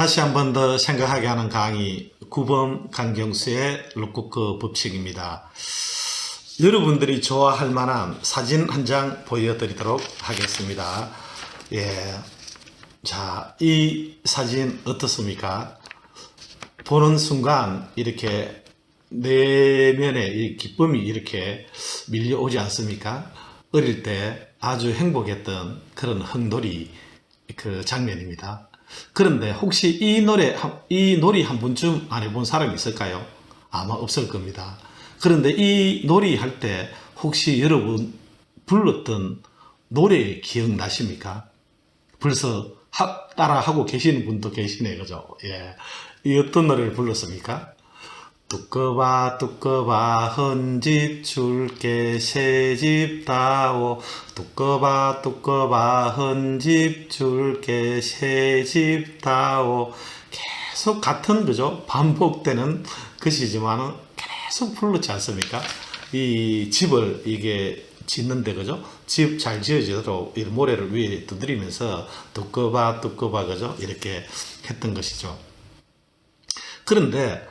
다시 한 번 더 생각하게 하는 강의 구범 강경수의 룩쿠크 법칙입니다. 여러분들이 좋아할 만한 사진 한 장 보여드리도록 하겠습니다. 예, 자, 이 사진 어떻습니까? 보는 순간 이렇게 내면에 이 기쁨이 이렇게 밀려오지 않습니까? 어릴 때 아주 행복했던 그런 흥놀이 그 장면입니다. 그런데 혹시 이 놀이 한 번쯤 안 해본 사람이 있을까요? 아마 없을 겁니다. 그런데 이 놀이 할 때 혹시 여러분 불렀던 노래 기억나십니까? 벌써 따라 하고 계시는 분도 계시네, 그죠? 예. 이 어떤 노래를 불렀습니까? 두꺼봐 두꺼봐 헌집 줄게 새집 다오. 두꺼봐 두꺼봐 헌집 줄게 새집 다오. 계속 같은 그죠? 반복되는 것이지만은 계속 불렀지 않습니까? 이 집을 이게 짓는데 그죠? 집 잘 지어지도록 이 모래를 위에 두드리면서 두꺼봐 두꺼봐 그죠? 이렇게 했던 것이죠. 그런데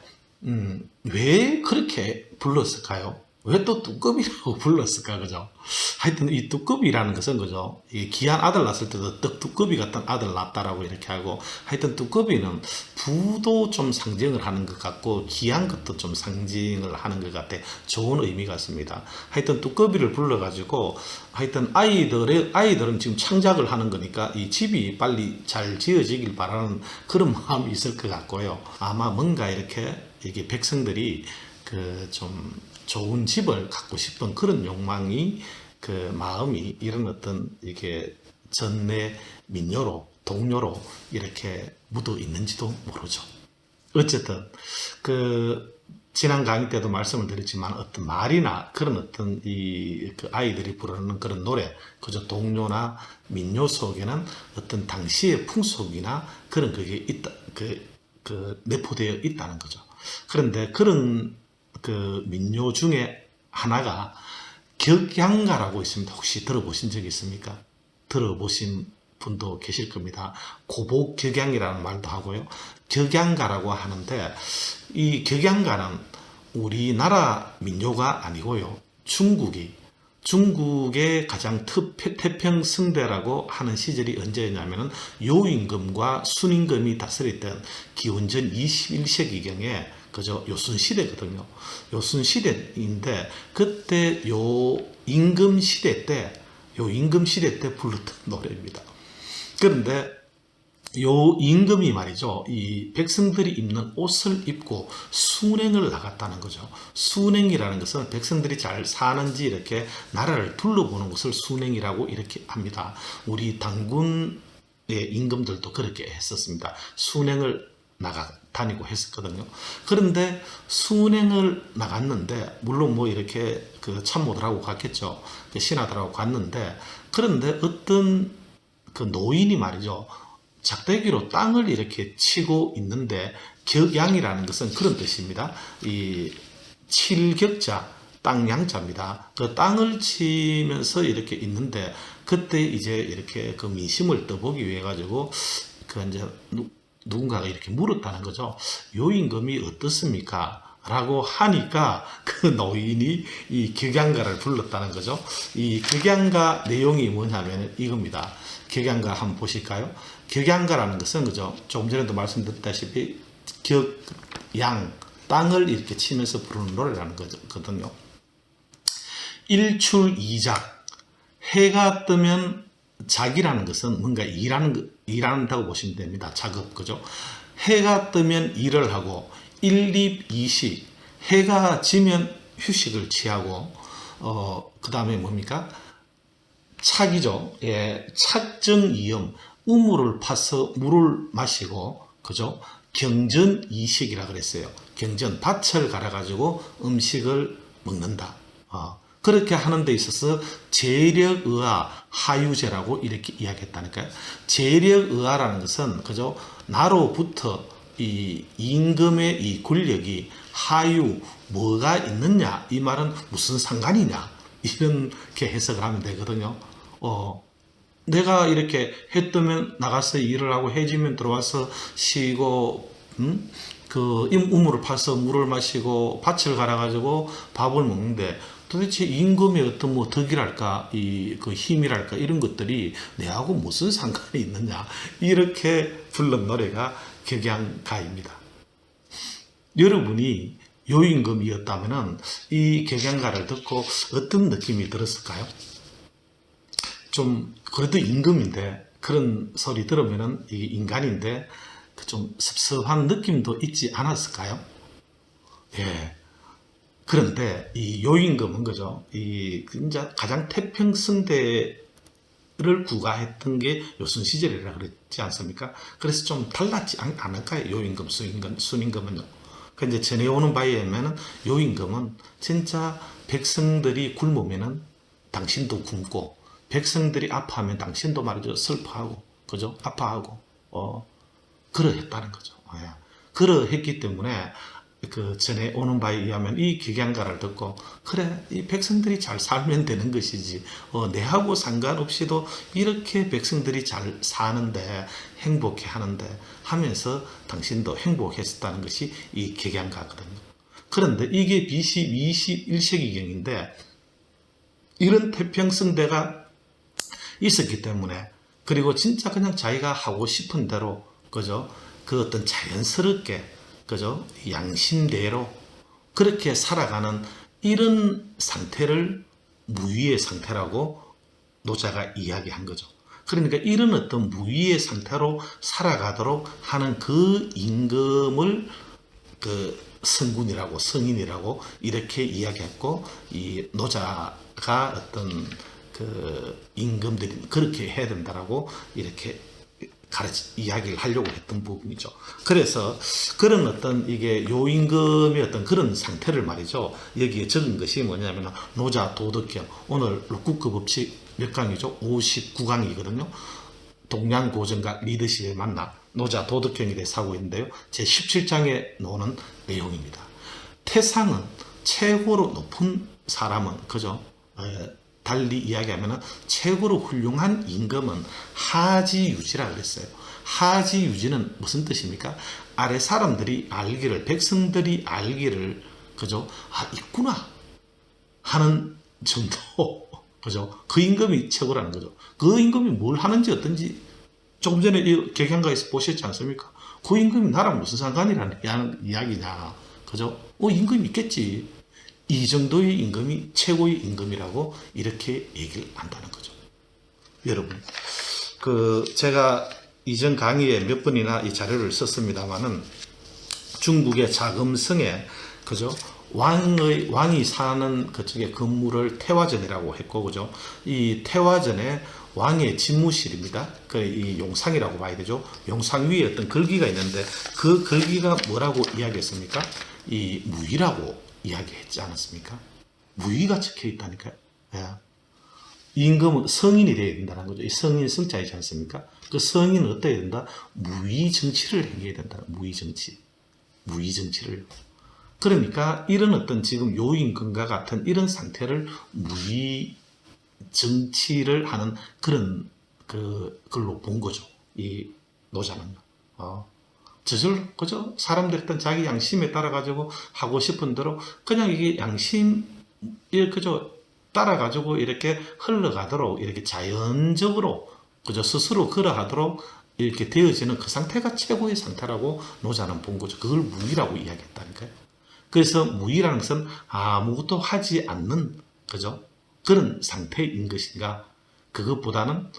왜 그렇게 불렀을까요? 왜 또 뚜꺼비라고 불렀을까, 그죠? 하여튼 이 뚜꺼비라는 것은, 그죠? 이 귀한 아들 낳았을 때도 떡 뚜꺼비 같은 아들 낳았다라고 이렇게 하고, 하여튼 뚜꺼비는 부도 좀 상징을 하는 것 같고, 귀한 것도 좀 상징을 하는 것 같아. 좋은 의미가 있습니다. 하여튼 뚜꺼비를 불러가지고, 하여튼 아이들은 지금 창작을 하는 거니까 이 집이 빨리 잘 지어지길 바라는 그런 마음이 있을 것 같고요. 아마 뭔가 이게 백성들이 좀 좋은 집을 갖고 싶은 그런 욕망이 마음이 이런 어떤 이게 전내 민요로 동요로 이렇게 묻어 있는지도 모르죠. 어쨌든 지난 강의 때도 말씀을 드렸지만 어떤 말이나 그런 어떤 아이들이 부르는 그런 노래, 그저 동요나 민요 속에는 어떤 당시의 풍속이나 그런 그게 있다, 내포되어 있다는 거죠. 그런데 그런 민요 중에 하나가 격양가라고 있습니다. 혹시 들어보신 적이 있습니까? 들어보신 분도 계실 겁니다. 고복격양이라는 말도 하고요. 격양가라고 하는데 이 격양가는 우리나라 민요가 아니고요. 중국의 가장 태평성대라고 하는 시절이 언제냐면은 요임금과 순임금이 다스렸던 기원전 21세기경에 그저 요순시대거든요. 요순시대인데 그때 요 임금시대 때 불렀던 노래입니다. 그런데 요 임금이 말이죠. 이 백성들이 입는 옷을 입고 순행을 나갔다는 거죠. 순행이라는 것은 백성들이 잘 사는지 이렇게 나라를 둘러보는 것을 순행이라고 이렇게 합니다. 우리 당군의 임금들도 그렇게 했었습니다. 순행을 다니고 했었거든요. 그런데 순행을 나갔는데 물론 뭐 이렇게 참모들하고 갔겠죠. 신하들하고 갔는데 그런데 어떤 노인이 말이죠. 작대기로 땅을 이렇게 치고 있는데 격양이라는 것은 그런 뜻입니다. 이 칠격자 땅양자입니다. 그 땅을 치면서 이렇게 있는데 그때 이제 이렇게 민심을 떠보기 위해 가지고 이제 누군가가 이렇게 물었다는 거죠. 요 임금이 어떻습니까? 라고 하니까 그 노인이 이 격양가를 불렀다는 거죠. 이 격양가 내용이 뭐냐면 이겁니다. 격양가 한번 보실까요? 격양가라는 것은 그죠? 조금 전에도 말씀드렸다시피 격양 땅을 이렇게 치면서 부르는 노래라는 거거든요. 일출이작 해가 뜨면 작이라는 것은 뭔가 일한다고 보시면 됩니다. 작업 그죠? 해가 뜨면 일을 하고 일립이식 해가 지면 휴식을 취하고 그 다음에 뭡니까? 착이죠. 예, 착정이염 우물을 파서 물을 마시고 그죠? 경전이식이라 그랬어요. 경전 밭을 갈아가지고 음식을 먹는다. 그렇게 하는 데 있어서 재력의하 하유제라고 이렇게 이야기했다니까요. 재력의하라는 것은 그죠? 나로부터 이 임금의 이 권력이 하유 뭐가 있느냐 이 말은 무슨 상관이냐 이렇게 해석을 하면 되거든요. 내가 이렇게 해 뜨면 나가서 일을 하고 해지면 들어와서 쉬고, 그 우물을 파서 물을 마시고 밭을 갈아가지고 밥을 먹는데 도대체 임금의 어떤 뭐 덕이랄까 그 힘이랄까 이런 것들이 내하고 무슨 상관이 있느냐 이렇게 부른 노래가 격양가입니다. 여러분이 요임금이었다면 이 격양가를 듣고 어떤 느낌이 들었을까요? 좀 그래도 임금인데 그런 소리 들으면은 이 인간인데 좀 섭섭한 느낌도 있지 않았을까요? 예. 그런데 이 요임금은 그죠? 이 진짜 가장 태평성대를 구가했던 게 요순시절이라 그랬지 않습니까? 그래서 좀 달랐지 않을까요? 요임금, 순임금은요. 그 이제 전해 오는 바에 의하면 요임금은 진짜 백성들이 굶으면은 당신도 굶고 백성들이 아파하면 당신도 말이죠 슬퍼하고 그죠? 아파하고 그러했다는 거죠. 예. 그러했기 때문에 그 전에 오는 바에 의하면 이 격양가를 듣고 그래 이 백성들이 잘 살면 되는 것이지 내하고 상관없이도 이렇게 백성들이 잘 사는데 행복해 하는데 하면서 당신도 행복했었다는 것이 이 격양가거든요. 그런데 이게 BC 21세기경인데 이런 태평성대가 있었기 때문에 그리고 진짜 그냥 자기가 하고 싶은 대로 그죠? 그 어떤 자연스럽게 그죠? 양심대로 그렇게 살아가는 이런 상태를 무위의 상태라고 노자가 이야기한 거죠. 그러니까 이런 어떤 무위의 상태로 살아가도록 하는 그 임금을 그 성군이라고 성인이라고 이렇게 이야기했고 이 노자가 어떤 그 임금들이 그렇게 해야 된다라고 이렇게 이야기를 하려고 했던 부분이죠. 그래서 그런 어떤 이게 요임금의 어떤 그런 상태를 말이죠. 여기에 적은 것이 뭐냐면 노자 도덕경 오늘 록구급 법칙 몇 강이죠? 59강이거든요. 동양고전과 리더십의 만남 노자 도덕경에 대해서 하고 있는데요. 제 17장에 나오는 내용입니다. 태상은 최고로 높은 사람은 그죠? 달리 이야기하면 최고로 훌륭한 임금은 하지유지라 그랬어요. 하지유지는 무슨 뜻입니까? 아래 사람들이 알기를 백성들이 알기를 그죠? 아 있구나 하는 정도 그죠? 그 임금이 최고라는 거죠. 그 임금이 뭘 하는지 어떤지 조금 전에 이 격양가에서 보셨지 않습니까? 그 임금이 나랑 무슨 상관이라는 이야기냐 그죠? 임금이 있겠지. 이 정도의 임금이 최고의 임금이라고 이렇게 얘기를 한다는 거죠. 여러분, 제가 이전 강의에 몇 번이나 이 자료를 썼습니다만은 중국의 자금성에 그죠? 왕이 사는 그쪽의 건물을 태화전이라고 했고 그죠? 이 태화전에 왕의 집무실입니다. 이 용상이라고 봐야 되죠. 용상 위에 어떤 글귀가 있는데 그 글귀가 뭐라고 이야기했습니까? 이 무위라고 이야기했지 않았습니까? 무위가 적혀 있다니까요. 예. 임금은 성인이 되어야 된다는 거죠. 이 성인 성자이지 않습니까? 그 성인은 어때야 된다? 무위 정치를 행해야 된다. 무위 정치. 무위 정치를. 그러니까 이런 어떤 지금 요임금과 같은 이런 상태를 무위 정치를 하는 그런 걸로 본 거죠. 이 노자는요. 저절로 그죠? 사람들이 일단 자기 양심에 따라 가지고 하고 싶은 대로 그냥 이게 양심 그죠? 따라 가지고 이렇게 흘러가도록 이렇게 자연적으로 그죠? 스스로 그러하도록 이렇게 되어지는 그 상태가 최고의 상태라고 노자는 본 거죠. 그걸 무위라고 이야기했다니까요. 그래서 무위라는 것은 아무것도 하지 않는 그죠? 그런 상태인 것인가? 그것보다는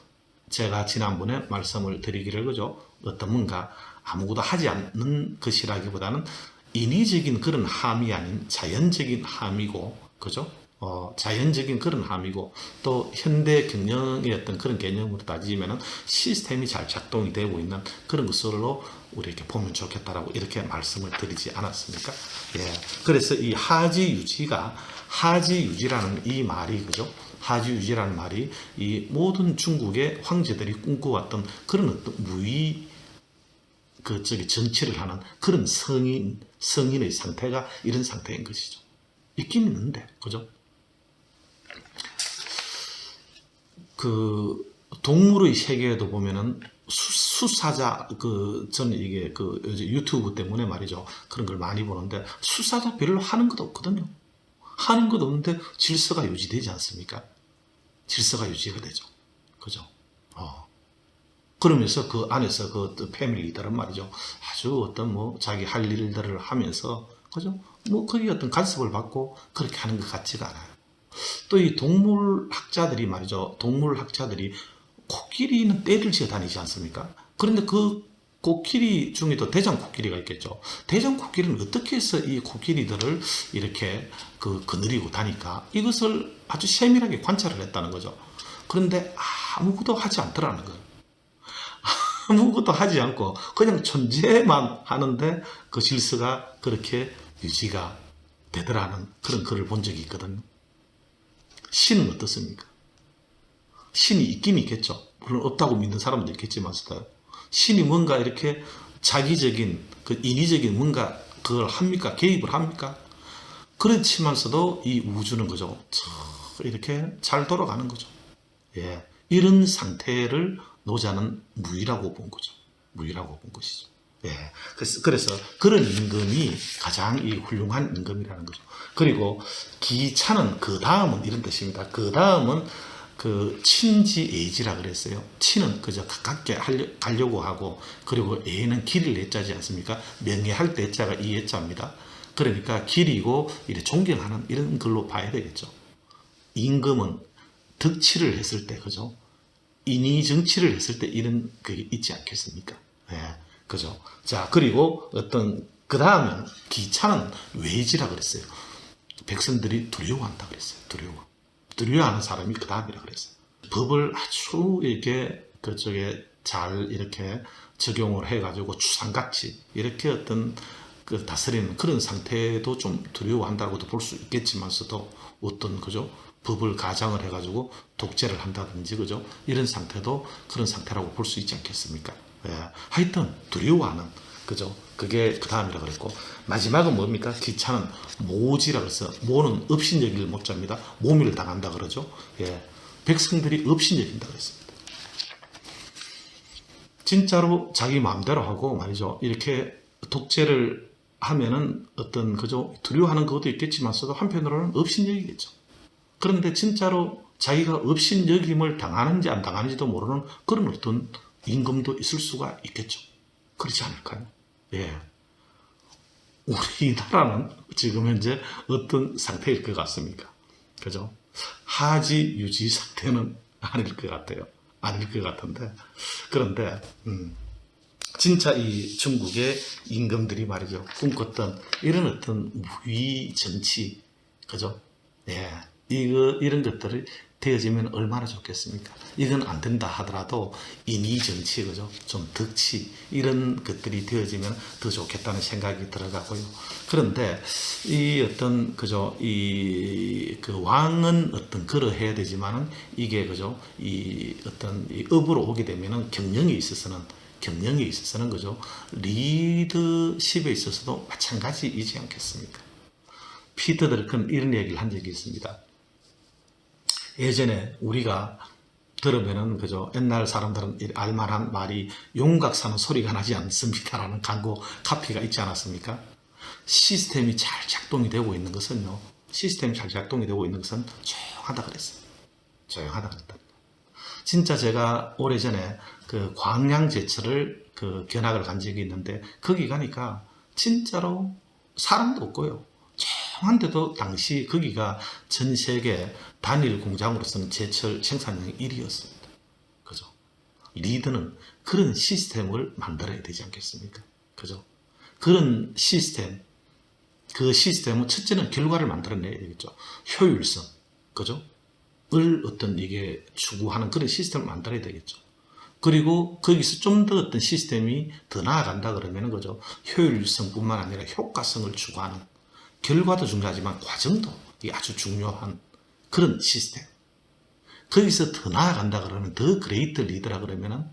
제가 지난번에 말씀을 드리기를 그죠? 어떤 뭔가 아무것도 하지 않는 것이라기보다는 인위적인 그런 함이 아닌 자연적인 함이고 그죠? 자연적인 그런 함이고 또 현대 경영의 어떤 그런 개념으로 따지면 시스템이 잘 작동이 되고 있는 그런 것으로 우리에게 보면 좋겠다라고 이렇게 말씀을 드리지 않았습니까? 예. 그래서 이 하지유지라는 이 말이 그죠? 하지유지라는 말이 이 모든 중국의 황제들이 꿈꿔왔던 그런 어떤 무위 정치를 하는 그런 성인의 상태가 이런 상태인 것이죠. 있긴 있는데, 그죠? 동물의 세계에도 보면은 수사자, 저는 이게 요즘 유튜브 때문에 말이죠. 그런 걸 많이 보는데, 수사자 별로 하는 것도 없거든요. 하는 것도 없는데 질서가 유지되지 않습니까? 질서가 유지가 되죠. 그죠? 그러면서 그 안에서 그 패밀리들은 말이죠. 아주 어떤 자기 할 일들을 하면서, 그죠? 거기 어떤 간섭을 받고 그렇게 하는 것 같지가 않아요. 또 이 동물학자들이 말이죠. 동물학자들이 코끼리는 떼를 지어 다니지 않습니까? 그런데 그 코끼리 중에도 대장 코끼리가 있겠죠. 대장 코끼리는 어떻게 해서 이 코끼리들을 이렇게 거느리고 다니까 이것을 아주 세밀하게 관찰을 했다는 거죠. 그런데 아무것도 하지 않더라는 거예요. 아무것도 하지 않고 그냥 존재만 하는데 그 질서가 그렇게 유지가 되더라는 그런 글을 본 적이 있거든요. 신은 어떻습니까? 신이 있긴 있겠죠. 물론 없다고 믿는 사람도 있겠지만서도 신이 뭔가 이렇게 자기적인 인위적인 뭔가 그걸 합니까? 개입을 합니까? 그렇지만서도 이 우주는 그죠. 이렇게 잘 돌아가는 거죠. 예. 이런 상태를 노자는 무의라고 본 거죠. 무의라고 본 것이죠. 예. 그래서 그런 임금이 가장 이 훌륭한 임금이라는 거죠. 그리고 기차는 그 다음은 이런 뜻입니다. 그 다음은 친지애지라 그랬어요. 친은 그저 가깝게 가려고 하고, 그리고 애는 길을 내자지 않습니까? 명예할 때 자가 이 애자입니다. 그러니까 길이고 이래 존경하는 이런 걸로 봐야 되겠죠. 임금은 덕치를 했을 때, 그죠? 인의정치를 했을 때 이런 그게 있지 않겠습니까? 예, 그죠? 자, 그리고 그 다음은 기차는 외지라 그랬어요. 백성들이 두려워한다 그랬어요. 두려워하는 사람이 그 다음이라 그랬어요. 법을 아주 이렇게 그쪽에 잘 이렇게 적용을 해가지고 추상같이 이렇게 다스리는 그런 상태도 좀 두려워한다고도 볼 수 있겠지만서도 그죠? 법을 가장을 해가지고 독재를 한다든지, 그죠? 이런 상태도 그런 상태라고 볼 수 있지 않겠습니까? 예. 하여튼 두려워하는, 그죠? 그게 그 다음이라 그랬고, 마지막은 뭡니까? 기차는 모지라 그래서, 모는 업신여기를 못잡니다. 모미를 당한다 그러죠. 예. 백성들이 업신여긴다 그랬습니다. 진짜로 자기 마음대로 하고 말이죠. 이렇게 독재를 하면은 그죠? 두려워하는 것도 있겠지만서도 한편으로는 업신여기겠죠. 그런데 진짜로 자기가 업신여김을 당하는지 안 당하는지도 모르는 그런 어떤 임금도 있을 수가 있겠죠. 그렇지 않을까요? 예. 우리나라는 지금 현재 어떤 상태일 것 같습니까? 그죠? 하지 유지 상태는 아닐 것 같아요. 아닐 것 같은데. 그런데, 진짜 이 중국의 임금들이 말이죠. 꿈꿨던 이런 어떤 무위 정치, 그죠? 예. 이런 것들이 되어지면 얼마나 좋겠습니까? 이건 안 된다 하더라도 인위 정치, 그죠? 좀 덕치, 이런 것들이 되어지면 더 좋겠다는 생각이 들어가고요. 그런데 그죠? 왕은 그러해야 되지만은 이게, 그죠? 이 업으로 오게 되면은 경영에 있어서는, 그죠? 리더십에 있어서도 마찬가지이지 않겠습니까? 피터 드러큰 이런 얘기를 한 적이 있습니다. 예전에 우리가 들으면은, 그죠? 옛날 사람들은 알만한 말이 용각사는 소리가 나지 않습니다라는 광고 카피가 있지 않았습니까? 시스템이 잘 작동이 되고 있는 것은요, 조용하다 그랬어요. 조용하다 그랬다. 진짜 제가 오래전에 광양제철을 견학을 간 적이 있는데, 거기 가니까 진짜로 사람도 없고요. 조용한데도 당시 거기가 전 세계 단일 공장으로서는 제철 생산량이 1위였습니다. 그죠? 리더는 그런 시스템을 만들어야 되지 않겠습니까? 그죠? 그런 시스템, 그 시스템은 첫째는 결과를 만들어내야 되겠죠. 효율성, 그죠? 이게 추구하는 그런 시스템을 만들어야 되겠죠. 그리고 거기서 좀 더 어떤 시스템이 더 나아간다 그러면은, 그죠? 효율성뿐만 아니라 효과성을 추구하는, 결과도 중요하지만 과정도 아주 중요한 그런 시스템. 거기서 더 나아간다 그러면, 더 그레이트 리더라 그러면은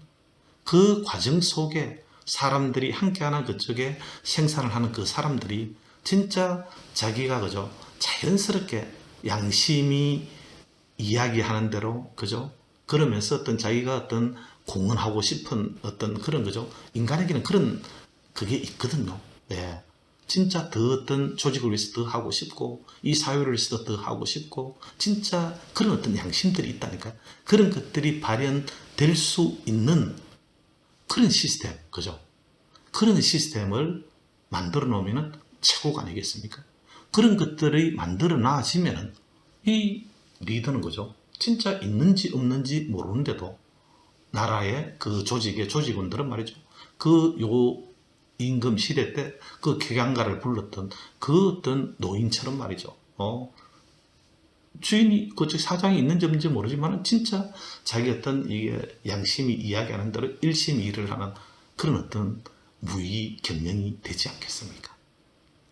그 과정 속에 사람들이 함께하는 그쪽에 생산을 하는 그 사람들이 진짜 자기가, 그죠? 자연스럽게 양심이 이야기하는 대로, 그죠? 그러면서 어떤 자기가 어떤 공헌하고 싶은 어떤 그런 거죠. 인간에게는 그런 그게 있거든요. 예. 진짜 더 어떤 조직을 위해서 더 하고 싶고 이 사회를 위해서 더 하고 싶고 진짜 그런 어떤 양심들이 있다니까. 그런 것들이 발현될 수 있는 그런 시스템, 그죠? 그런 시스템을 만들어 놓으면 최고가 아니겠습니까? 그런 것들이 만들어 놔지면은 이 리더는 거죠. 진짜 있는지 없는지 모르는데도 나라의 그 조직의 조직원들은 말이죠. 그 요 임금 시대 때 그 쾌강가를 불렀던 그 어떤 노인처럼 말이죠. 주인이 그쪽 사장이 있는지 없는지 모르지만 진짜 자기 어떤 이게 양심이 이야기하는 대로 일심이 일을 하는 그런 어떤 무의 경영이 되지 않겠습니까?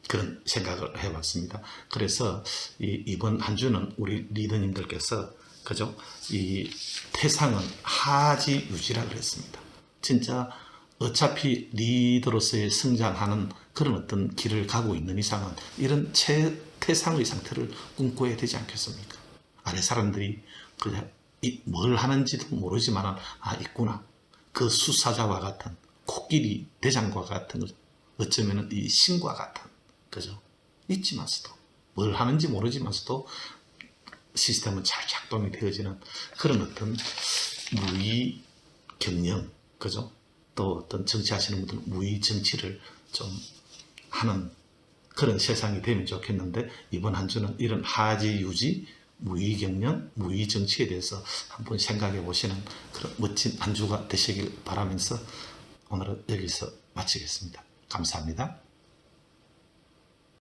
그런 생각을 해봤습니다. 그래서 이번 한 주는 우리 리더님들께서 그죠? 이 태상은 하지 유지라 그랬습니다. 진짜 어차피 리더로서의 성장하는 그런 어떤 길을 가고 있는 이상은 이런 태상의 상태를 꿈꿔야 되지 않겠습니까? 아래 사람들이 그냥 뭘 하는지도 모르지만 있구나. 그 수사자와 같은 코끼리 대장과 같은 거죠. 어쩌면 이 신과 같은 그죠? 있지만서도 뭘 하는지 모르지만서도 시스템은 잘 작동이 되어지는 그런 어떤 무의 경영 그죠? 또 어떤 정치하시는 분들은 무의 정치를 좀 하는 그런 세상이 되면 좋겠는데 이번 한 주는 이런 하지 유지 무의 경영, 무의 정치에 대해서 한번 생각해 보시는 그런 멋진 한 주가 되시길 바라면서 오늘은 여기서 마치겠습니다. 감사합니다.